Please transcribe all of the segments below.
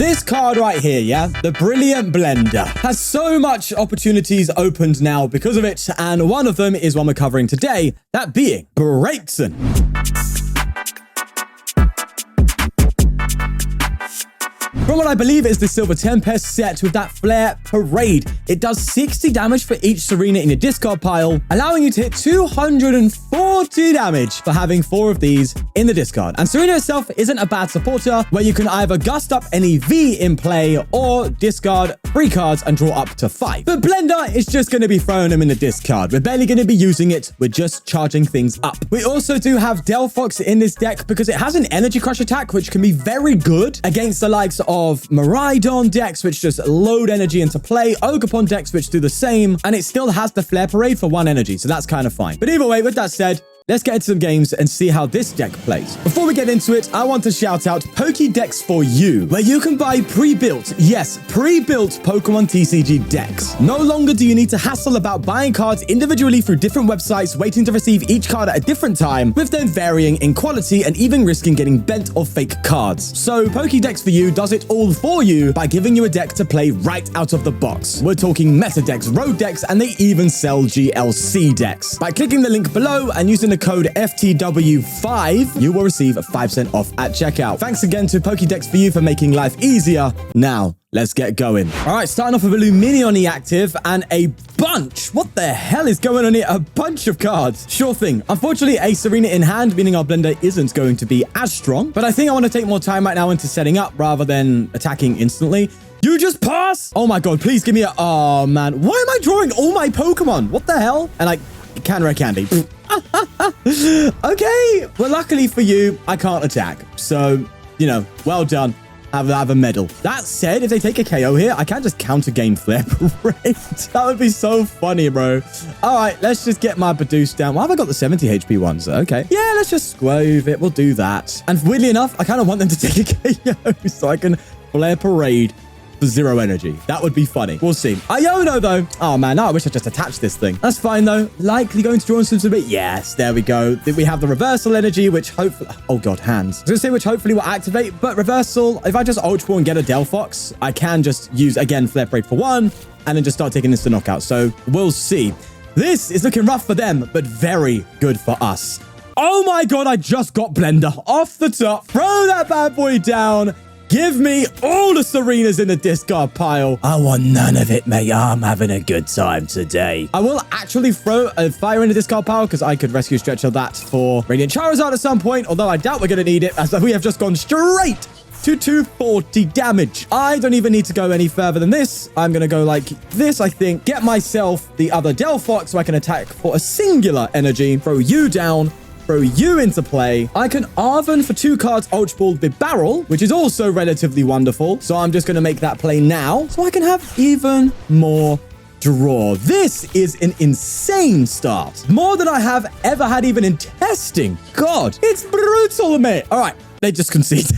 This card right here, yeah, the Brilliant Blender, has so much opportunities opened now because of it, and one of them is one we're covering today, that being Braixen. From what I believe is the Silver Tempest set with that Flare Parade. It does 60 damage for each Serena in your discard pile, allowing you to hit 240 damage for having 4 of these in the discard. And Serena itself isn't a bad supporter, where you can either gust up any V in play or discard 3 cards and draw up to 5. But Blender is just going to be throwing them in the discard. We're barely going to be using it. We're just charging things up. We also do have Delphox in this deck because it has an Energy Crush attack, which can be very good against the likes of Miraidon decks, which just load energy into play, Ogerpon decks, which do the same, and it still has the Flare Parade for 1 energy, so that's kind of fine. But either way, with that said, let's get into some games and see how this deck plays. Before we get into it, I want to shout out Pokédex for You, where you can buy pre-built, yes, pre-built Pokemon TCG decks. No longer do you need to hassle about buying cards individually through different websites, waiting to receive each card at a different time, with them varying in quality and even risking getting bent or fake cards. So Pokédex for You does it all for you by giving you a deck to play right out of the box. We're talking meta decks, road decks, and they even sell GLC decks. By clicking the link below and using the code FTW5, you will receive 5% off at checkout. Thanks again to Pokédex for You for making life easier. Now, let's get going. All right, starting off with a Luminion active and a bunch. What the hell is going on here? A bunch of cards. Sure thing. Unfortunately, a Serena in hand, meaning our blender isn't going to be as strong. But I think I want to take more time right now into setting up rather than attacking instantly. You just pass? Oh my god, please give me a... Oh man, why am I drawing all my Pokemon? What the hell? And I can Rare Candy. Okay, well, luckily for you, I can't attack. So, you know, well done. Have a medal. That said, if they take a KO here, I can't just counter gain Flare Parade. That would be so funny, bro. All right, let's just get my Bidoof down. Why have I got the 70 HP ones? Okay. Yeah, let's just Skwovet it. We'll do that. And weirdly enough, I kind of want them to take a KO so I can Flare Parade for 0 energy. That would be funny. We'll see. Iono, though. Oh, man. No, I wish I just attached this thing. That's fine, though. Likely going to draw into a bit. Yes, there we go. We have the reversal energy, which hopefully... Oh, God, hands. I was going to say, which hopefully will activate, but reversal, if I just Ultra Ball and get a Delphox, I can just use, again, Flare Parade for 1, and then just start taking this to knockout. So we'll see. This is looking rough for them, but very good for us. Oh, my God. I just got Blender off the top. Throw that bad boy down. Give me all the Serenas in the discard pile. I want none of it, mate. I'm having a good time today. I will actually throw a fire in the discard pile because I could rescue stretcher that for Radiant Charizard at some point, although I doubt we're going to need it as we have just gone straight to 240 damage. I don't even need to go any further than this. I'm going to go like this, I think. Get myself the other Delphox so I can attack for a singular energy. Throw you down. Throw you into play. I can Arven for 2 cards Ultra Ball Bibarel, which is also relatively wonderful. So I'm just going to make that play now so I can have even more draw. This is an insane start. More than I have ever had even in testing. God, it's brutal, mate. All right, they just conceded.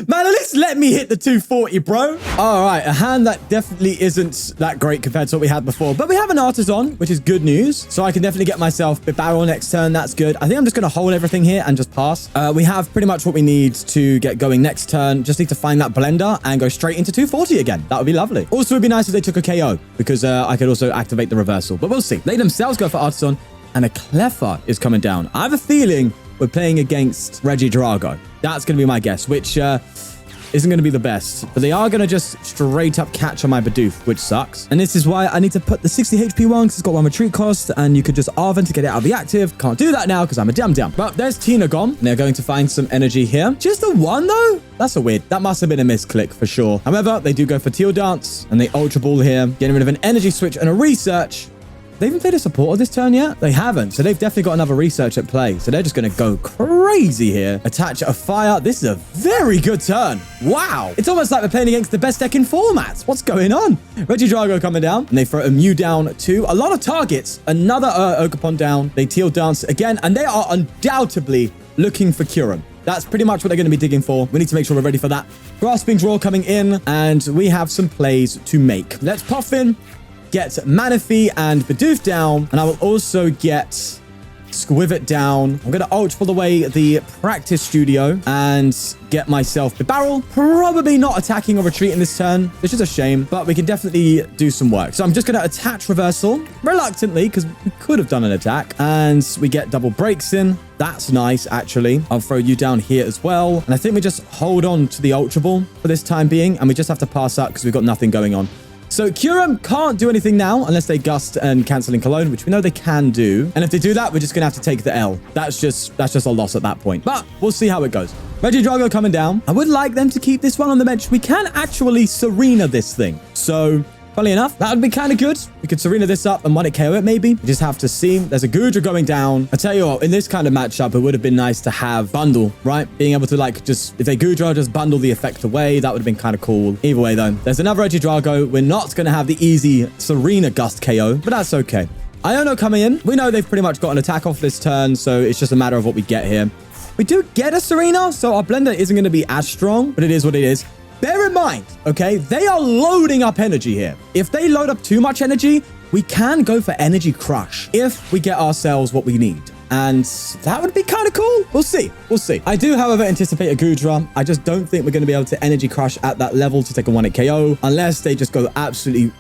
Man, at least let me hit the 240, bro. All right, a hand that definitely isn't that great compared to what we had before. But we have an Artazon, which is good news. So I can definitely get myself Bibarel next turn. That's good. I think I'm just going to hold everything here and just pass. We have pretty much what we need to get going next turn. Just need to find that blender and go straight into 240 again. That would be lovely. Also, it would be nice if they took a KO because I could also activate the reversal. But we'll see. They themselves go for Artazon and a Cleffa is coming down. I have a feeling we're playing against Regidrago. That's going to be my guess, which isn't going to be the best. But they are going to just straight up catch on my Bidoof, which sucks. And this is why I need to put the 60 HP one, because it's got 1 retreat cost, and you could just Arven to get it out of the active. Can't do that now, because I'm a damn. But there's Tina gone. They're going to find some energy here. Just a 1, though? That's a weird. That must have been a misclick, for sure. However, they do go for Teal Dance, and they Ultra Ball here, getting rid of an energy switch and a research. They haven't played a supporter this turn yet? They haven't. So they've definitely got another research at play. So they're just going to go crazy here. Attach a fire. This is a very good turn. Wow. It's almost like we're playing against the best deck in formats. What's going on? Regidrago coming down. And they throw a Mew down too. A lot of targets. Another Ogerpon down. They Teal Dance again. And they are undoubtedly looking for Kyurem. That's pretty much what they're going to be digging for. We need to make sure we're ready for that. Grasping Draw coming in. And we have some plays to make. Let's Poffin. Get Manaphy and Bidoof down, and I will also get Skwovet down. I'm going to Ultra Ball away the practice studio and get myself Bibarel. Probably not attacking or retreating this turn, which is a shame, but we can definitely do some work. So I'm just going to attach reversal reluctantly because we could have done an attack, and we get double Braixen. That's nice, actually. I'll throw you down here as well. And I think we just hold on to the Ultra Ball for this time being, and we just have to pass up because we've got nothing going on. So Kyurem can't do anything now unless they Gust and cancel in Cologne, which we know they can do. And if they do that, we're just going to have to take the L. That's just a loss at that point. But we'll see how it goes. Regidrago coming down. I would like them to keep this one on the bench. We can actually Serena this thing. So funny enough, that would be kind of good. We could Serena this up and 1-hit KO it maybe. We just have to see. There's a Goodra going down. I tell you what, in this kind of matchup, it would have been nice to have Bundle, right? Being able to like just, if they Goodra, just bundle the effect away. That would have been kind of cool. Either way though, there's another Regidrago. We're not going to have the easy Serena Gust KO, but that's okay. Iono coming in. We know they've pretty much got an attack off this turn, so it's just a matter of what we get here. We do get a Serena, so our blender isn't going to be as strong, but it is what it is. Bear in mind, okay, they are loading up energy here. If they load up too much energy, we can go for Energy Crush if we get ourselves what we need. And that would be kind of cool. We'll see. We'll see. I do, however, anticipate a Goodra. I just don't think we're going to be able to Energy Crush at that level to take a 1-hit KO unless they just go absolutely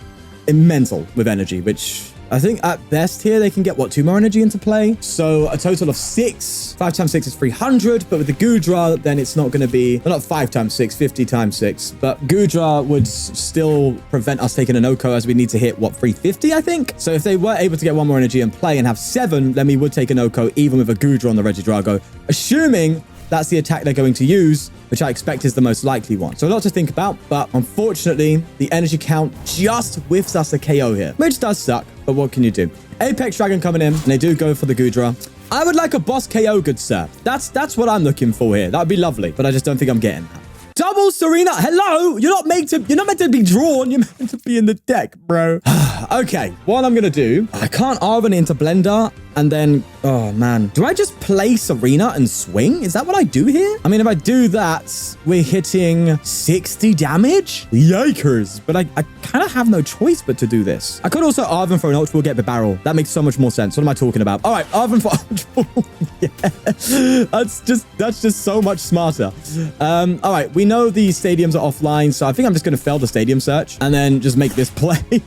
mental with energy, which I think at best here, they can get, what, 2 more energy into play? So a total of 6. 5 times 6 is 300, but with the Goodra, then it's not going to be, well, not 5 times 6, 50 times 6. But Goodra would still prevent us taking an Oko as we need to hit, what, 350, I think? So if they were able to get 1 more energy in play and have 7, then we would take an Oko even with a Goodra on the Regidrago, assuming that's the attack they're going to use, which I expect is the most likely one. So a lot to think about, but unfortunately, the energy count just whiffs us a KO here, which does suck, but what can you do? Apex Dragon coming in, and they do go for the Goodra. I would like a boss KO, good sir. That's what I'm looking for here. That would be lovely, but I just don't think I'm getting that. Double Serena. Hello. You're not meant to be drawn. You're meant to be in the deck, bro. Okay. What I'm going to do, I can't Arven into Blender and then, oh man, do I just play Serena and swing? Is that what I do here? I mean, if I do that, we're hitting 60 damage? Yikers. But I kind of have no choice but to do this. I could also Arven for an Ultra Ball, get Bibarel. That makes so much more sense. What am I talking about? All right, Arven for Ultra Ball. Yeah. That's just so much smarter. All right, we know the stadiums are offline, so I think I'm just going to fail the stadium search and then just make this play.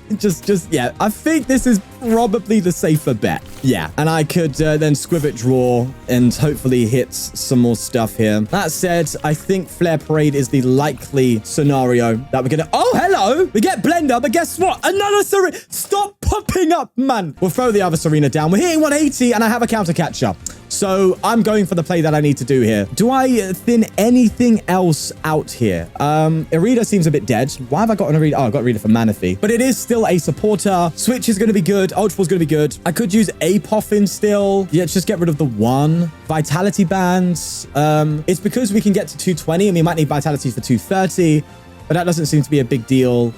Yeah, I think this is probably the safer bet. Yeah, and I could then Skwovet draw and hopefully hit some more stuff here. That said, I think Flare Parade is the likely scenario that we're going to... Oh, hello! We get Blender, but guess what? Another Serena! Stop popping up, man! We'll throw the other Serena down. We're hitting 180 and I have a counter catcher. So I'm going for the play that I need to do here. Do I thin anything else out here? Irida seems a bit dead. Why have I got an Irida? Oh, I got Irida for Manaphy. But it is still a supporter. Switch is going to be good. Ultra Ball's going to be good. I could use a Poffin still. Yeah, just get rid of the 1. Vitality bands. It's because we can get to 220 and we might need Vitality for 230. But that doesn't seem to be a big deal.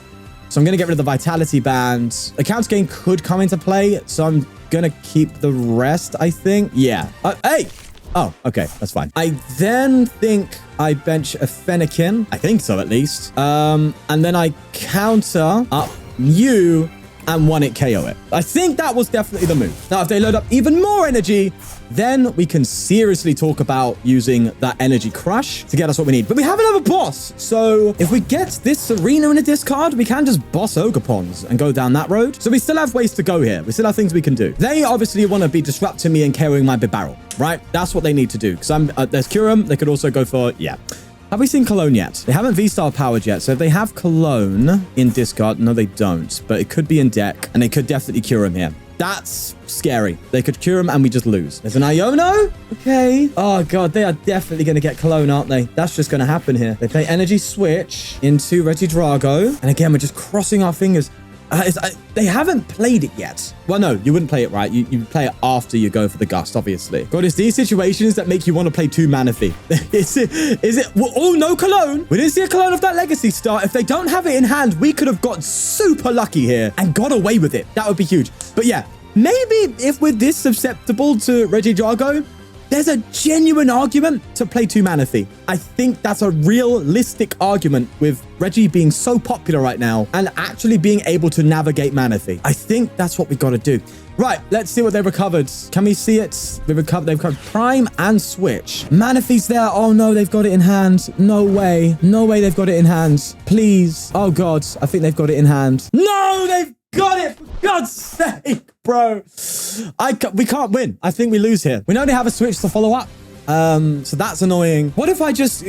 So I'm going to get rid of the Vitality band. The Counter Gain could come into play. So I'm going to keep the rest, I think. Yeah. Hey! Oh, okay. That's fine. I then think I bench a Fennekin. I think so, at least. And then I counter up you and 1-hit KO it. I think that was definitely the move. Now, if they load up even more energy, then we can seriously talk about using that Energy Crush to get us what we need. But we have another boss. So if we get this Serena in a discard, we can just boss Ogerpons and go down that road. So we still have ways to go here. We still have things we can do. They obviously want to be disrupting me and KOing my Bibarel, right? That's what they need to do. Because there's Kyurem. They could also go for, yeah. Have we seen Cologne yet? They haven't V-Star powered yet. So if they have Cologne in discard, no, they don't. But it could be in deck. And they could definitely cure him here. That's scary. They could cure him and we just lose. There's an Iono. Okay. Oh, God. They are definitely going to get Cologne, aren't they? That's just going to happen here. They play Energy Switch into Regidrago. And again, we're just crossing our fingers. They haven't played it yet. Well, no, you wouldn't play it right. You play it after you go for the Gust, obviously. God, it's these situations that make you want to play 2 Manaphy. Is it? Well, oh, no Cologne. We didn't see a Cologne of that Legacy Star. If they don't have it in hand, we could have got super lucky here and got away with it. That would be huge. But yeah, maybe if we're this susceptible to Regidrago, there's a genuine argument to play 2 Manaphy. I think that's a realistic argument with Reggie being so popular right now and actually being able to navigate Manaphy. I think that's what we got to do. Right, let's see what they recovered. Can we see it? They've recovered Prime and Switch. Manaphy's there. Oh no, they've got it in hand. No way. No way they've got it in hand. Please. Oh God, I think they've got it in hand. No, they've got it. For God's sake, bro. We can't win. I think we lose here. We only have a Switch to follow up. So that's annoying. What if I just,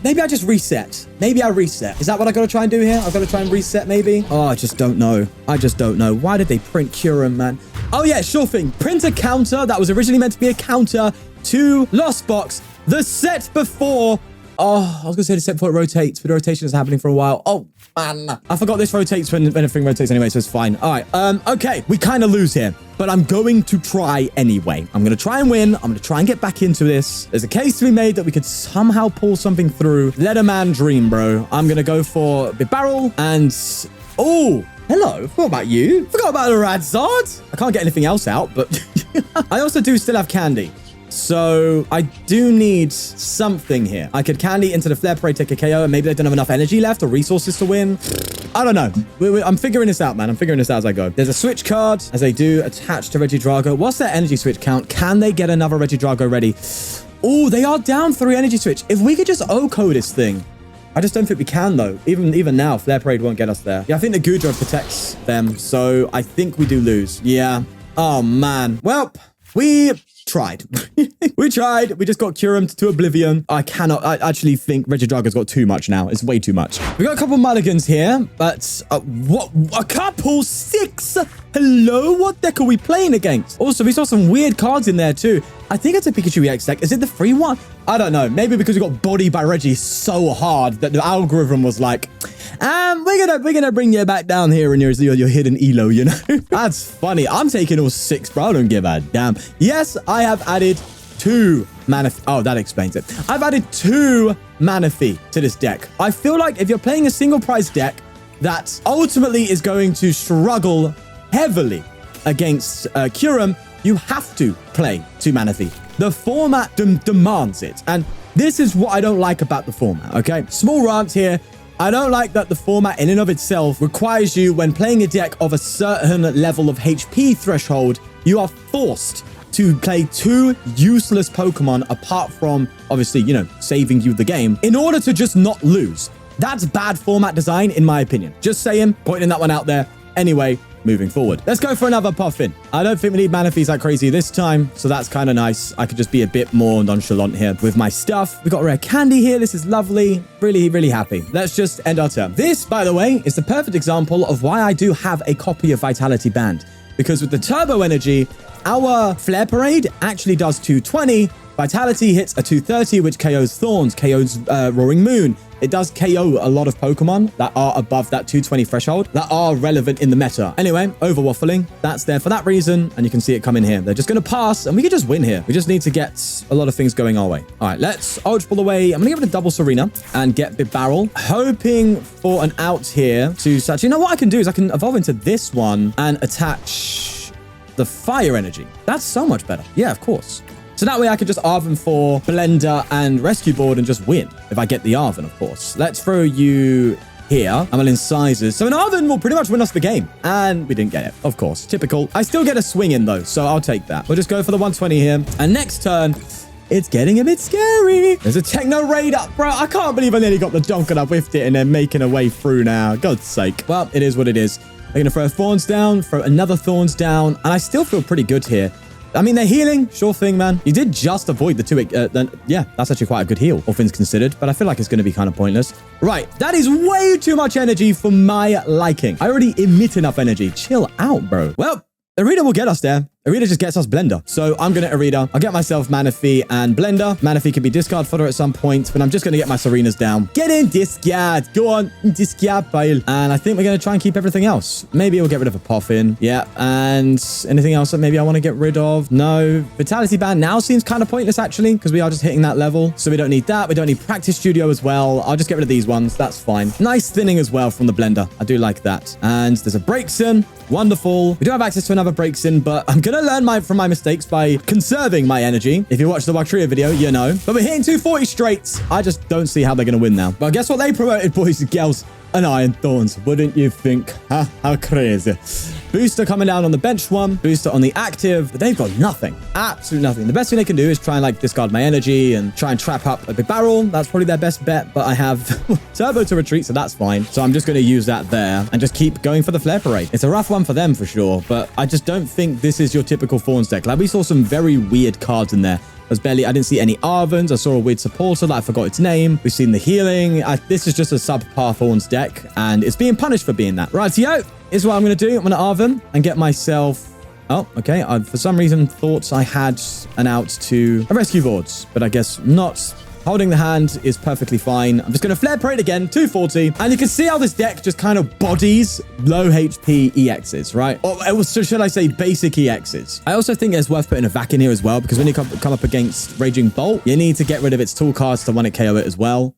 maybe I just reset? Maybe I reset. Is that what I got to try and do here? I've got to try and reset maybe? Oh, I just don't know. I just don't know. Why did they print Kyurem, man? Oh yeah, sure thing. Print a counter that was originally meant to be a counter to Lost Box. The set before. Oh, I was going to say the set before it rotates, but the rotation is happening for a while. Oh, man. I forgot this rotates when everything rotates anyway, so it's fine. All right. Okay. We kind of lose here, but I'm going to try anyway. I'm going to try and win. I'm going to try and get back into this. There's a case to be made that we could somehow pull something through. Let a man dream, bro. I'm going to go for Bibarel and... Oh, hello. What about you? Forgot about the Radzard. I can't get anything else out, but I also do still have candy. So I do need something here. I could candy into the Flare Parade, take a KO, and maybe they don't have enough energy left or resources to win. I don't know. I'm figuring this out, man. I'm figuring this out as I go. There's a switch card, as they do, attached to Regidrago. What's their energy switch count? Can they get another Regidrago ready? Oh, they are down 3 energy switch. If we could just OHKO this thing. I just don't think we can, though. Even now, Flare Parade won't get us there. Yeah, I think the Goodra protects them, so I think we do lose. Yeah. Oh, man. Well, we... tried. We tried. We just got Kyurem to oblivion. I actually think Regidrago's got too much now. It's way too much. We got a couple mulligans here, but what? A couple 6? Hello? What deck are we playing against? Also, we saw some weird cards in there too. I think it's a Pikachu EX deck. Is it the free one? I don't know. Maybe because we got bodied by Reggie so hard that the algorithm was like, we're gonna bring you back down here in your hidden elo, you know? That's funny. I'm taking all 6, bro. I don't give a damn. Yes, I have added 2 Manaphy. Oh, that explains it. I've added 2 Manaphy to this deck. I feel like if you're playing a single price deck that ultimately is going to struggle heavily against Kyurem, you have to play 2 Manaphy. The format demands it. And this is what I don't like about the format, okay? Small rant here. I don't like that the format in and of itself requires you, when playing a deck of a certain level of HP threshold, you are forced to play 2 useless Pokemon apart from, obviously, you know, saving you the game in order to just not lose. That's bad format design, in my opinion. Just saying, pointing that one out there. Anyway, moving forward. Let's go for another Poffin. I don't think we need Manaphy's like crazy this time, so that's kind of nice. I could just be a bit more nonchalant here with my stuff. We got Rare Candy here. This is lovely. Really, really happy. Let's just end our turn. This, by the way, is the perfect example of why I do have a copy of Vitality Band. Because with the Turbo Energy, our Flare Parade actually does 220. Vitality hits a 230, which KOs Thorns, KOs Roaring Moon. It does KO a lot of Pokemon that are above that 220 threshold that are relevant in the meta. Anyway, over waffling. That's there for that reason. And you can see it come in here. They're just going to pass and we can just win here. We just need to get a lot of things going our way. All right, let's Ultra Ball away. I'm going to give it a double Serena and get Bibarel. Hoping for an out here to such. You know what I can do is I can evolve into this one and attach the Fire Energy. That's so much better. Yeah, of course. So that way I could just Arven for Blender and Rescue Board and just win. If I get the Arven, of course. Let's throw you here. I'm in sizes. So an Arven will pretty much win us the game. And we didn't get it, of course. Typical. I still get a swing in though, so I'll take that. We'll just go for the 120 here. And next turn, it's getting a bit scary. There's a Techno Raid up, bro. I can't believe I nearly got the donk and I whiffed it and they're making a way through now. God's sake. Well, it is what it is. They're going to throw Thorns down, throw another Thorns down. And I still feel pretty good here. I mean, they're healing. Sure thing, man. You did just avoid the 2... yeah, that's actually quite a good heal, all things considered. But I feel like it's going to be kind of pointless. Right. That is way too much energy for my liking. I already emit enough energy. Chill out, bro. Well, Irida will get us there. Irida just gets us Blender. So I'm going to Irida. I'll get myself Manaphy and Blender. Manaphy can be discard fodder at some point, but I'm just going to get my Serenas down. Get in, discard. Go on, discard pile. And I think we're going to try and keep everything else. Maybe we'll get rid of a Poffin. Yeah. And anything else that maybe I want to get rid of? No. Vitality Band now seems kind of pointless, actually, because we are just hitting that level. So we don't need that. We don't need Practice Studio as well. I'll just get rid of these ones. That's fine. Nice thinning as well from the Blender. I do like that. And there's a Braixen. Wonderful. We do have access to another Braixen, but I'm going to learn from my mistakes by conserving my energy. If you watch the Wactria video, you know. But we're hitting 240 straights. I just don't see how they're going to win now. But guess what they promoted, boys and girls? An Iron Thorns. Wouldn't you think? How crazy. Booster coming down on the bench one. Booster on the active. But they've got nothing. Absolutely nothing. The best thing they can do is try and like discard my energy and try and trap up a Bibarel. That's probably their best bet. But I have Turbo to retreat, so that's fine. So I'm just going to use that there and just keep going for the Flare Parade. It's a rough one for them for sure. But I just don't think this is your typical Thorns deck. Like we saw some very weird cards in there. I didn't see any Arvens. I saw a weird supporter that I forgot its name. We've seen the healing. This is just a subpar Thorns deck, and it's being punished for being that. Right, yo, here's what I'm going to do. I'm going to Arven and get myself... Oh, okay. I, for some reason, thought I had an out to a Rescue Boards, but I guess not. Holding the hand is perfectly fine. I'm just going to Flare Parade again, 240. And you can see how this deck just kind of bodies low HP EXs, right? Or should I say basic EXs? I also think it's worth putting a Vac in here as well, because when you come up against Raging Bolt, you need to get rid of its tool cards to one-hit KO it as well.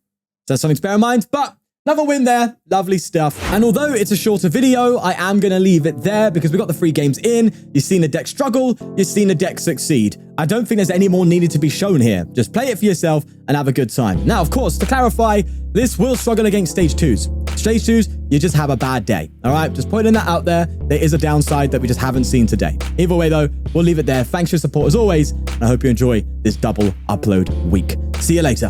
So that's something to bear in mind, but... another win there. Lovely stuff. And although it's a shorter video, I am going to leave it there because we got the 3 games in. You've seen the deck struggle. You've seen the deck succeed. I don't think there's any more needed to be shown here. Just play it for yourself and have a good time. Now, of course, to clarify, this will struggle against stage 2s. Stage 2s, you just have a bad day. All right, just putting that out there. There is a downside that we just haven't seen today. Either way, though, we'll leave it there. Thanks for your support as always. And I hope you enjoy this double upload week. See you later.